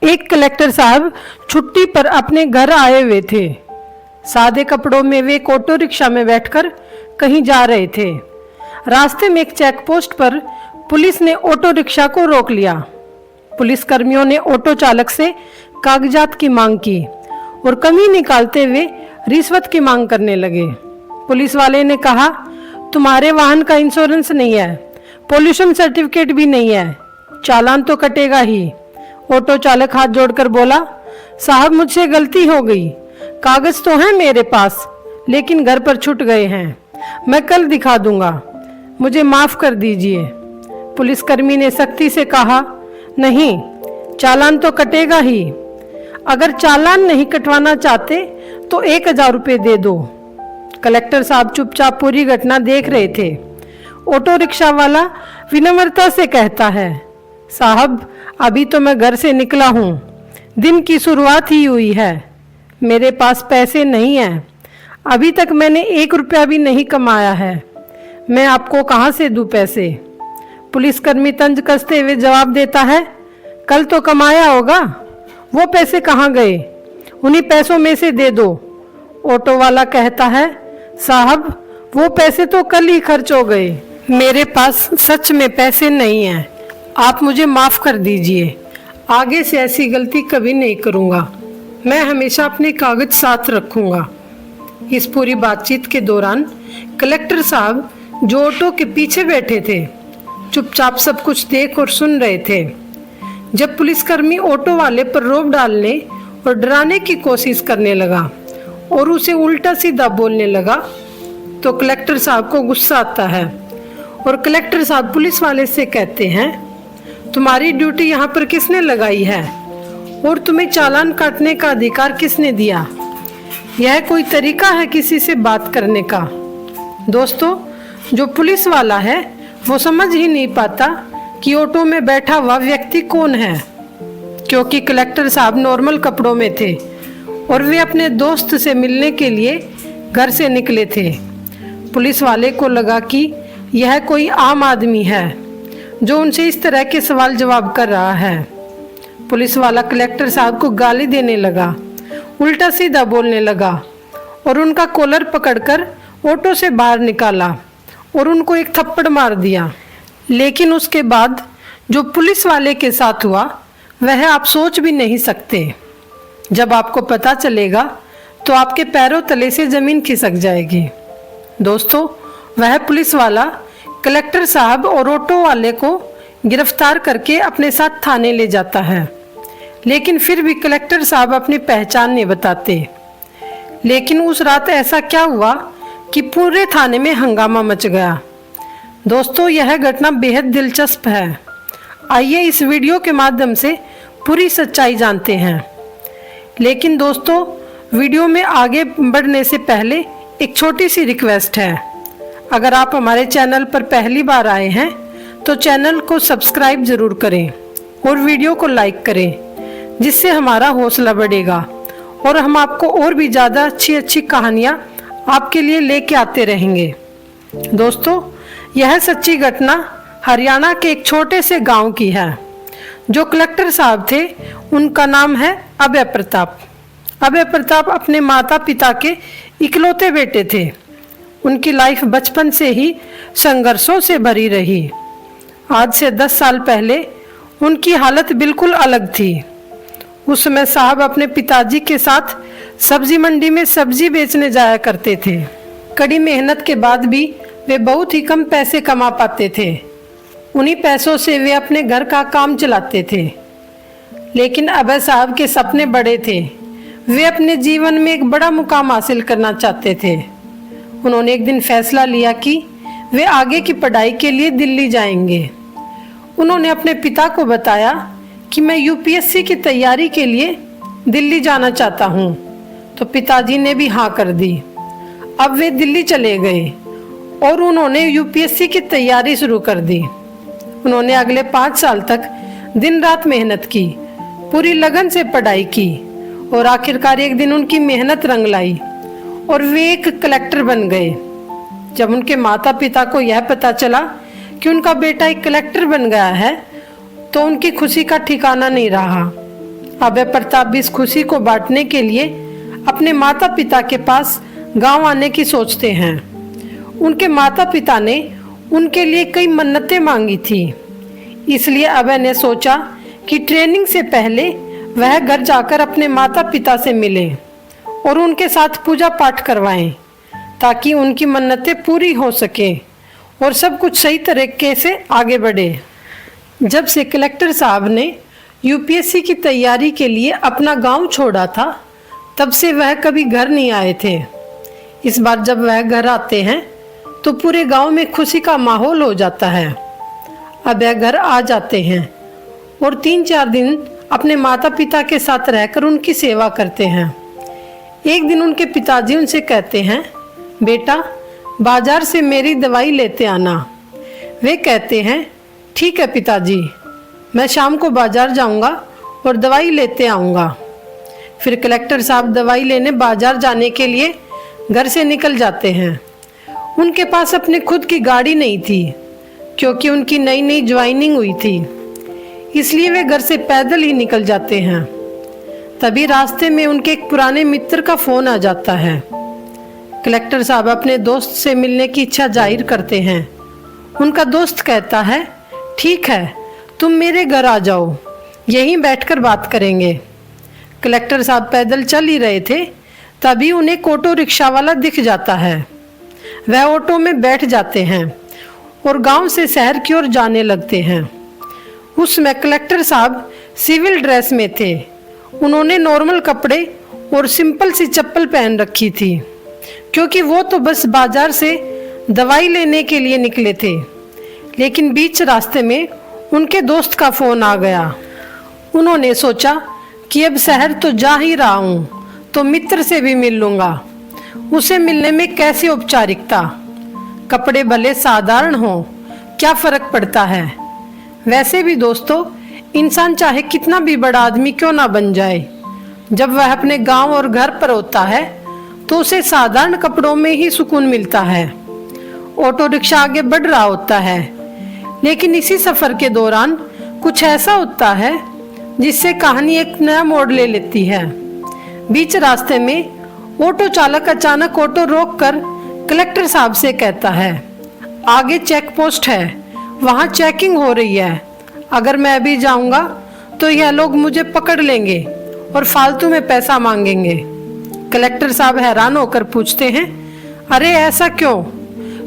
एक कलेक्टर साहब छुट्टी पर अपने घर आए हुए थे। सादे कपड़ों में वे एक ऑटो रिक्शा में बैठकर कहीं जा रहे थे। रास्ते में एक चेक पोस्ट पर पुलिस ने ऑटो रिक्शा को रोक लिया। पुलिस कर्मियों ने ऑटो चालक से कागजात की मांग की और कमी निकालते हुए रिश्वत की मांग करने लगे। पुलिस वाले ने कहा, तुम्हारे वाहन का इंश्योरेंस नहीं है, पोल्यूशन सर्टिफिकेट भी नहीं है, चालान तो कटेगा ही। ऑटो चालक हाथ जोड़कर बोला, साहब मुझसे गलती हो गई, कागज तो हैं मेरे पास लेकिन घर पर छूट गए हैं, मैं कल दिखा दूंगा, मुझे माफ कर दीजिए। पुलिसकर्मी ने सख्ती से कहा, नहीं, चालान तो कटेगा ही। अगर चालान नहीं कटवाना चाहते तो 1000 रुपये दे दो। कलेक्टर साहब चुपचाप पूरी घटना देख रहे थे। ऑटो रिक्शा वाला विनम्रता से कहता है, साहब अभी तो मैं घर से निकला हूँ, दिन की शुरुआत ही हुई है, मेरे पास पैसे नहीं हैं, अभी तक मैंने 1 रुपया भी नहीं कमाया है, मैं आपको कहाँ से दूँ पैसे। पुलिसकर्मी तंज कसते हुए जवाब देता है, कल तो कमाया होगा, वो पैसे कहाँ गए, उन्हीं पैसों में से दे दो। ऑटो वाला कहता है, साहब वो पैसे तो कल ही खर्च हो गए, मेरे पास सच में पैसे नहीं हैं, आप मुझे माफ़ कर दीजिए, आगे से ऐसी गलती कभी नहीं करूँगा, मैं हमेशा अपने कागज साथ रखूँगा। इस पूरी बातचीत के दौरान कलेक्टर साहब जो ऑटो के पीछे बैठे थे चुपचाप सब कुछ देख और सुन रहे थे। जब पुलिसकर्मी ऑटो वाले पर रोब डालने और डराने की कोशिश करने लगा और उसे उल्टा सीधा बोलने लगा तो कलेक्टर साहब को गुस्सा आता है और कलेक्टर साहब पुलिस वाले से कहते हैं, तुम्हारी ड्यूटी यहाँ पर किसने लगाई है और तुम्हें चालान काटने का अधिकार किसने दिया? यह कोई तरीका है किसी से बात करने का? दोस्तों, जो पुलिस वाला है वो समझ ही नहीं पाता कि ऑटो में बैठा हुआ व्यक्ति कौन है, क्योंकि कलेक्टर साहब नॉर्मल कपड़ों में थे और वे अपने दोस्त से मिलने के लिए घर से निकले थे। पुलिस वाले को लगा कि यह कोई आम आदमी है जो उनसे इस तरह के सवाल जवाब कर रहा है। पुलिस वाला कलेक्टर साहब को गाली देने लगा, उल्टा सीधा बोलने लगा और उनका कॉलर पकड़कर ऑटो से बाहर निकाला और उनको एक थप्पड़ मार दिया। लेकिन उसके बाद जो पुलिस वाले के साथ हुआ वह आप सोच भी नहीं सकते। जब आपको पता चलेगा तो आपके पैरों तले से ज़मीन खिसक जाएगी। दोस्तों, वह पुलिस वाला कलेक्टर साहब और ऑटो वाले को गिरफ्तार करके अपने साथ थाने ले जाता है, लेकिन फिर भी कलेक्टर साहब अपनी पहचान नहीं बताते। लेकिन उस रात ऐसा क्या हुआ कि पूरे थाने में हंगामा मच गया। दोस्तों, यह घटना बेहद दिलचस्प है। आइए इस वीडियो के माध्यम से पूरी सच्चाई जानते हैं। लेकिन दोस्तों, वीडियो में आगे बढ़ने से पहले एक छोटी सी रिक्वेस्ट है। अगर आप हमारे चैनल पर पहली बार आए हैं तो चैनल को सब्सक्राइब ज़रूर करें और वीडियो को लाइक करें, जिससे हमारा हौसला बढ़ेगा और हम आपको और भी ज़्यादा अच्छी कहानियाँ आपके लिए लेके आते रहेंगे। दोस्तों, यह सच्ची घटना हरियाणा के एक छोटे से गांव की है। जो कलेक्टर साहब थे उनका नाम है अभय प्रताप। अभय प्रताप अपने माता पिता के इकलौते बेटे थे। उनकी लाइफ बचपन से ही संघर्षों से भरी रही। आज से 10 साल पहले उनकी हालत बिल्कुल अलग थी। उस समय साहब अपने पिताजी के साथ सब्जी मंडी में सब्जी बेचने जाया करते थे। कड़ी मेहनत के बाद भी वे बहुत ही कम पैसे कमा पाते थे। उन्हीं पैसों से वे अपने घर का काम चलाते थे। लेकिन अभय साहब के सपने बड़े थे। वे अपने जीवन में एक बड़ा मुकाम हासिल करना चाहते थे। उन्होंने एक दिन फैसला लिया कि वे आगे की पढ़ाई के लिए दिल्ली जाएंगे। उन्होंने अपने पिता को बताया कि मैं यूपीएससी की तैयारी के लिए दिल्ली जाना चाहता हूँ, तो पिताजी ने भी हाँ कर दी। अब वे दिल्ली चले गए और उन्होंने यूपीएससी की तैयारी शुरू कर दी। उन्होंने अगले 5 साल तक दिन रात मेहनत की, पूरी लगन से पढ़ाई की और आखिरकार एक दिन उनकी मेहनत रंग लाई और वे एक कलेक्टर बन गए। जब उनके माता पिता को यह पता चला कि उनका बेटा एक कलेक्टर बन गया है तो उनकी खुशी का ठिकाना नहीं रहा। अभय प्रताप भी इस खुशी को बांटने के लिए अपने माता पिता के पास गांव आने की सोचते हैं। उनके माता पिता ने उनके लिए कई मन्नतें मांगी थी, इसलिए अभय ने सोचा कि ट्रेनिंग से पहले वह घर जाकर अपने माता पिता से मिले और उनके साथ पूजा पाठ करवाएं, ताकि उनकी मन्नतें पूरी हो सके और सब कुछ सही तरीके से आगे बढ़े। जब से कलेक्टर साहब ने यूपीएससी की तैयारी के लिए अपना गांव छोड़ा था, तब से वह कभी घर नहीं आए थे। इस बार जब वह घर आते हैं तो पूरे गांव में खुशी का माहौल हो जाता है। अब वह घर आ जाते हैं और 3-4 दिन अपने माता पिता के साथ रहकर उनकी सेवा करते हैं। एक दिन उनके पिताजी उनसे कहते हैं, बेटा बाजार से मेरी दवाई लेते आना। वे कहते हैं, ठीक है पिताजी, मैं शाम को बाजार जाऊंगा और दवाई लेते आऊंगा। फिर कलेक्टर साहब दवाई लेने बाजार जाने के लिए घर से निकल जाते हैं। उनके पास अपने खुद की गाड़ी नहीं थी, क्योंकि उनकी नई नई ज्वाइनिंग हुई थी, इसलिए वे घर से पैदल ही निकल जाते हैं। तभी रास्ते में उनके एक पुराने मित्र का फोन आ जाता है। कलेक्टर साहब अपने दोस्त से मिलने की इच्छा जाहिर करते हैं। उनका दोस्त कहता है, ठीक है, तुम मेरे घर आ जाओ, यहीं बैठकर बात करेंगे। कलेक्टर साहब पैदल चल ही रहे थे, तभी उन्हें एक ऑटो रिक्शा वाला दिख जाता है। वह ऑटो में बैठ जाते हैं और गांव से शहर की ओर जाने लगते हैं। उसमें कलेक्टर साहब सिविल ड्रेस में थे। उन्होंने नॉर्मल कपड़े और सिंपल सी चप्पल पहन रखी थी, क्योंकि वो तो बस बाजार से दवाई लेने के लिए निकले थे। लेकिन बीच रास्ते में उनके दोस्त का फोन आ गया। उन्होंने सोचा कि अब शहर तो जा ही रहा हूँ, तो मित्र से भी मिल लूँगा। उसे मिलने में कैसी औपचारिकता, कपड़े भले साधारण हों, क्या फर्क पड़ता है। वैसे भी दोस्तों, इंसान चाहे कितना भी बड़ा आदमी क्यों ना बन जाए, जब वह अपने गांव और घर पर होता है तो उसे साधारण कपड़ों में ही सुकून मिलता है। ऑटो रिक्शा आगे बढ़ रहा होता है, लेकिन इसी सफर के दौरान कुछ ऐसा होता है जिससे कहानी एक नया मोड़ ले लेती है। बीच रास्ते में ऑटो चालक अचानक ऑटो रोककर कलेक्टर साहब से कहता है, आगे चेक पोस्ट है, वहाँ चेकिंग हो रही है। अगर मैं अभी जाऊंगा तो यह लोग मुझे पकड़ लेंगे और फालतू में पैसा मांगेंगे। कलेक्टर साहब हैरान होकर पूछते हैं, अरे ऐसा क्यों,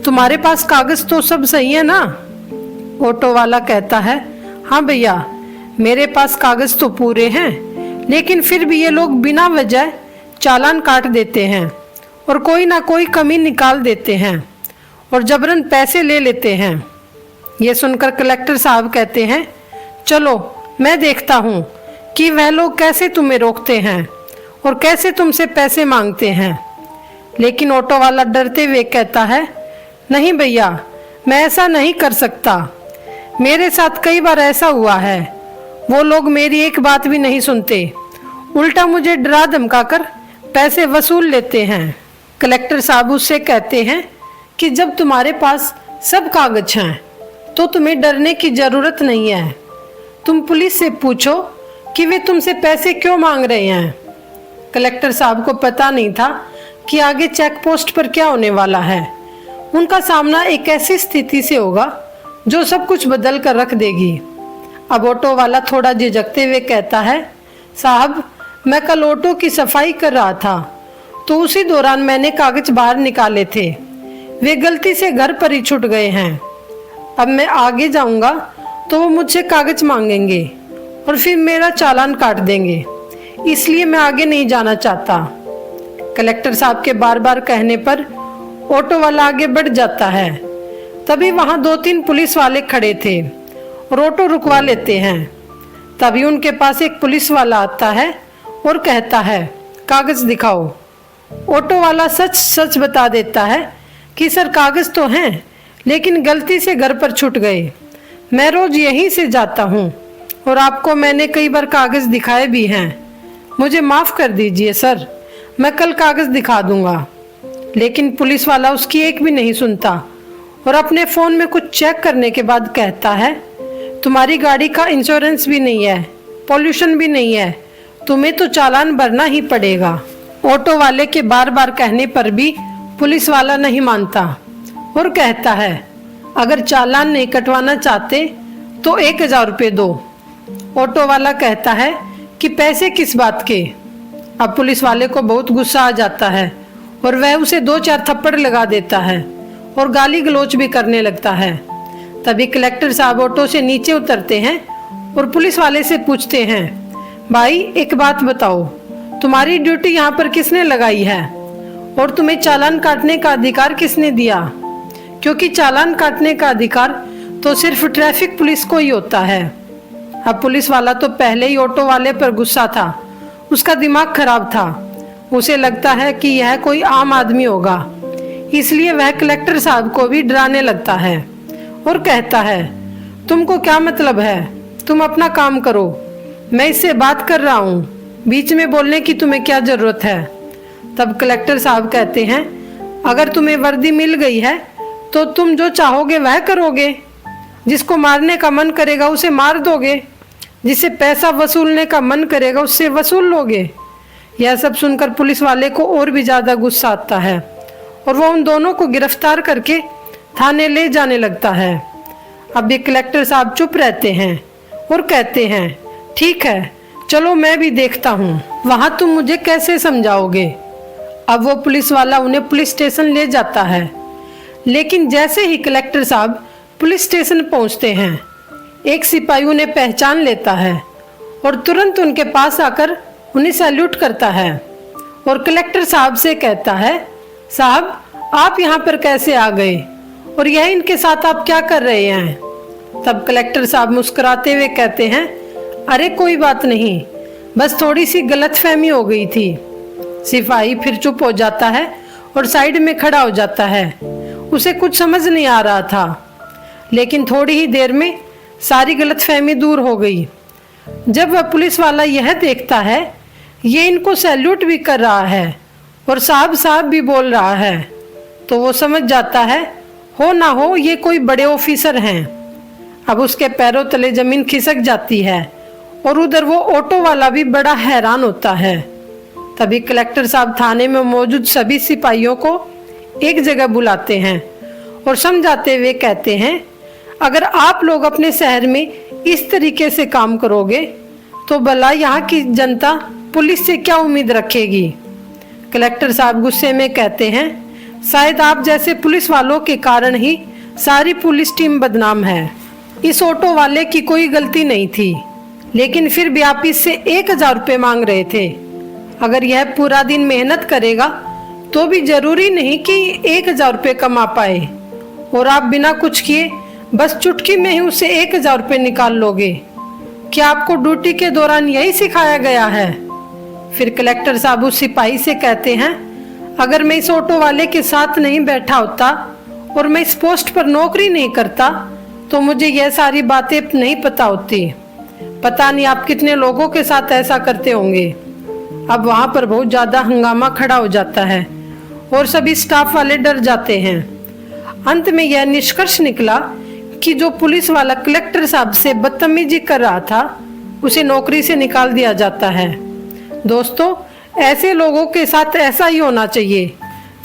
तुम्हारे पास कागज तो सब सही है ना। ऑटो वाला कहता है, हाँ भैया, मेरे पास कागज तो पूरे हैं, लेकिन फिर भी ये लोग बिना वजह चालान काट देते हैं और कोई ना कोई कमी निकाल देते हैं और जबरन पैसे ले लेते हैं। ये सुनकर कलेक्टर साहब कहते हैं, चलो मैं देखता हूँ कि वह लोग कैसे तुम्हें रोकते हैं और कैसे तुमसे पैसे मांगते हैं। लेकिन ऑटो वाला डरते हुए कहता है, नहीं भैया, मैं ऐसा नहीं कर सकता। मेरे साथ कई बार ऐसा हुआ है, वो लोग मेरी एक बात भी नहीं सुनते, उल्टा मुझे डरा धमकाकर पैसे वसूल लेते हैं। कलेक्टर साहब उससे कहते हैं कि जब तुम्हारे पास सब कागज हैं तो तुम्हें डरने की जरूरत नहीं है। तुम पुलिस से पूछो कि वे तुमसे पैसे क्यों मांग रहे हैं। कलेक्टर साहब को पता नहीं था कि आगे चेक पोस्ट पर क्या होने वाला है। उनका सामना एक ऐसी स्थिति से होगा जो सब कुछ बदल कर रख देगी। अब ऑटो वाला थोड़ा झिझकते हुए कहता है, साहब, मैं कल ऑटो की सफाई कर रहा था, तो उसी दौरान मैंने कागज बाहर निकाले थे, वे गलती से घर पर ही छूट गए हैं। अब मैं आगे जाऊंगा तो वो मुझसे कागज मांगेंगे और फिर मेरा चालान काट देंगे, इसलिए मैं आगे नहीं जाना चाहता। कलेक्टर साहब के बार बार कहने पर ऑटो वाला आगे बढ़ जाता है। तभी वहां 2-3 पुलिस वाले खड़े थे और ऑटो रुकवा लेते हैं। तभी उनके पास एक पुलिस वाला आता है और कहता है, कागज दिखाओ। ऑटो वाला सच सच बता देता है कि सर, कागज तो हैं, लेकिन गलती से घर पर छूट गए। मैं रोज यहीं से जाता हूँ और आपको मैंने कई बार कागज दिखाए भी हैं। मुझे माफ़ कर दीजिए सर, मैं कल कागज दिखा दूंगा। लेकिन पुलिस वाला उसकी एक भी नहीं सुनता और अपने फ़ोन में कुछ चेक करने के बाद कहता है, तुम्हारी गाड़ी का इंश्योरेंस भी नहीं है, पॉल्यूशन भी नहीं है, तुम्हें तो चालान भरना ही पड़ेगा। ऑटो वाले के बार बार कहने पर भी पुलिस वाला नहीं मानता और कहता है, अगर चालान नहीं कटवाना चाहते तो 1000 रुपये दो। ऑटो वाला कहता है कि पैसे किस बात के। अब पुलिस वाले को बहुत गुस्सा आ जाता है और वह उसे 2-4 थप्पड़ लगा देता है और गाली गलौज भी करने लगता है। तभी कलेक्टर साहब ऑटो से नीचे उतरते हैं और पुलिस वाले से पूछते हैं, भाई एक बात बताओ, तुम्हारी ड्यूटी यहाँ पर किसने लगाई है और तुम्हें चालान काटने का अधिकार किसने दिया? क्योंकि चालान काटने का अधिकार तो सिर्फ ट्रैफिक पुलिस को ही होता है। अब पुलिस वाला तो पहले ही ऑटो वाले पर गुस्सा था, उसका दिमाग खराब था। उसे लगता है कि यह कोई आम आदमी होगा, इसलिए वह कलेक्टर साहब को भी डराने लगता है और कहता है, तुमको क्या मतलब है, तुम अपना काम करो, मैं इससे बात कर रहा हूँ, बीच में बोलने की तुम्हें क्या जरूरत है। तब कलेक्टर साहब कहते हैं, अगर तुम्हें वर्दी मिल गई है तो तुम जो चाहोगे वह करोगे, जिसको मारने का मन करेगा उसे मार दोगे, जिसे पैसा वसूलने का मन करेगा उससे वसूल लोगे। यह सब सुनकर पुलिस वाले को और भी ज़्यादा गुस्सा आता है और वो उन दोनों को गिरफ्तार करके थाने ले जाने लगता है। अब ये कलेक्टर साहब चुप रहते हैं और कहते हैं, ठीक है चलो मैं भी देखता हूँ, वहाँ तुम मुझे कैसे समझाओगे। अब वो पुलिस वाला उन्हें पुलिस स्टेशन ले जाता है, लेकिन जैसे ही कलेक्टर साहब पुलिस स्टेशन पहुँचते हैं, एक सिपाही उन्हें पहचान लेता है और तुरंत उनके पास आकर उन्हें सैल्यूट करता है और कलेक्टर साहब से कहता है, साहब आप यहाँ पर कैसे आ गए और यह इनके साथ आप क्या कर रहे हैं? तब कलेक्टर साहब मुस्कुराते हुए कहते हैं, अरे कोई बात नहीं, बस थोड़ी सी गलतफहमी हो गई थी। सिपाही फिर चुप हो जाता है और साइड में खड़ा हो जाता है। उसे कुछ समझ नहीं आ रहा था, लेकिन थोड़ी ही देर में सारी गलतफहमी दूर हो गई। जब वह पुलिस वाला यह देखता है ये इनको सैल्यूट भी कर रहा है और साहब साहब भी बोल रहा है, तो वो समझ जाता है हो ना हो ये कोई बड़े ऑफिसर हैं। अब उसके पैरों तले जमीन खिसक जाती है और उधर वो ऑटो वाला भी बड़ा हैरान होता है। तभी कलेक्टर साहब थाने में मौजूद सभी सिपाहियों को एक जगह बुलाते हैं और समझाते हुए कहते हैं, अगर आप लोग अपने शहर में इस तरीके से काम करोगे तो भला यहाँ की जनता पुलिस से क्या उम्मीद रखेगी। कलेक्टर साहब गुस्से में कहते हैं, शायद आप जैसे पुलिस वालों के कारण ही सारी पुलिस टीम बदनाम है। इस ऑटो वाले की कोई गलती नहीं थी, लेकिन फिर भी आप इससे 1000 रुपये मांग रहे थे। अगर यह पूरा दिन मेहनत करेगा तो भी जरूरी नहीं कि 1000 रुपये कमा पाए और आप बिना कुछ किए बस चुटकी में ही उसे 1000 रुपये निकाल लोगे। क्या आपको ड्यूटी के दौरान यही सिखाया गया है? फिर कलेक्टर साहब उस सिपाही से कहते हैं, अगर मैं इस ऑटो वाले के साथ नहीं बैठा होता और मैं इस पोस्ट पर नौकरी नहीं करता तो मुझे यह सारी बातें नहीं पता होती। पता नहीं आप कितने लोगों के साथ ऐसा करते होंगे। अब वहाँ पर बहुत ज़्यादा हंगामा खड़ा हो जाता है और सभी स्टाफ वाले डर जाते हैं। अंत में यह निष्कर्ष निकला कि जो पुलिस वाला कलेक्टर साहब से बदतमीजी कर रहा था उसे नौकरी से निकाल दिया जाता है। दोस्तों, ऐसे लोगों के साथ ऐसा ही होना चाहिए,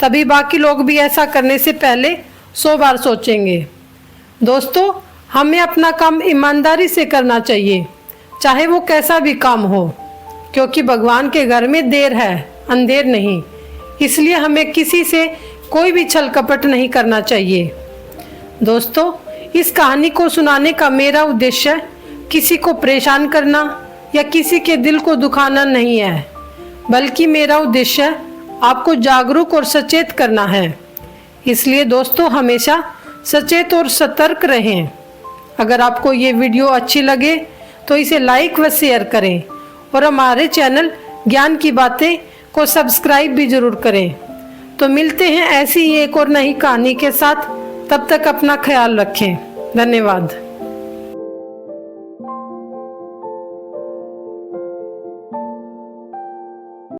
तभी बाकी लोग भी ऐसा करने से पहले 100 बार सोचेंगे। दोस्तों, हमें अपना काम ईमानदारी से करना चाहिए, चाहे वो कैसा भी काम हो, क्योंकि भगवान के घर में देर है, अंधेर नहीं। इसलिए हमें किसी से कोई भी छल कपट नहीं करना चाहिए। दोस्तों, इस कहानी को सुनाने का मेरा उद्देश्य किसी को परेशान करना या किसी के दिल को दुखाना नहीं है, बल्कि मेरा उद्देश्य आपको जागरूक और सचेत करना है। इसलिए दोस्तों, हमेशा सचेत और सतर्क रहें। अगर आपको ये वीडियो अच्छी लगे तो इसे लाइक व शेयर करें और हमारे चैनल ज्ञान की बातें को सब्सक्राइब भी जरूर करें। तो मिलते हैं ऐसी ही एक और नई कहानी के साथ, तब तक अपना ख्याल रखें। धन्यवाद।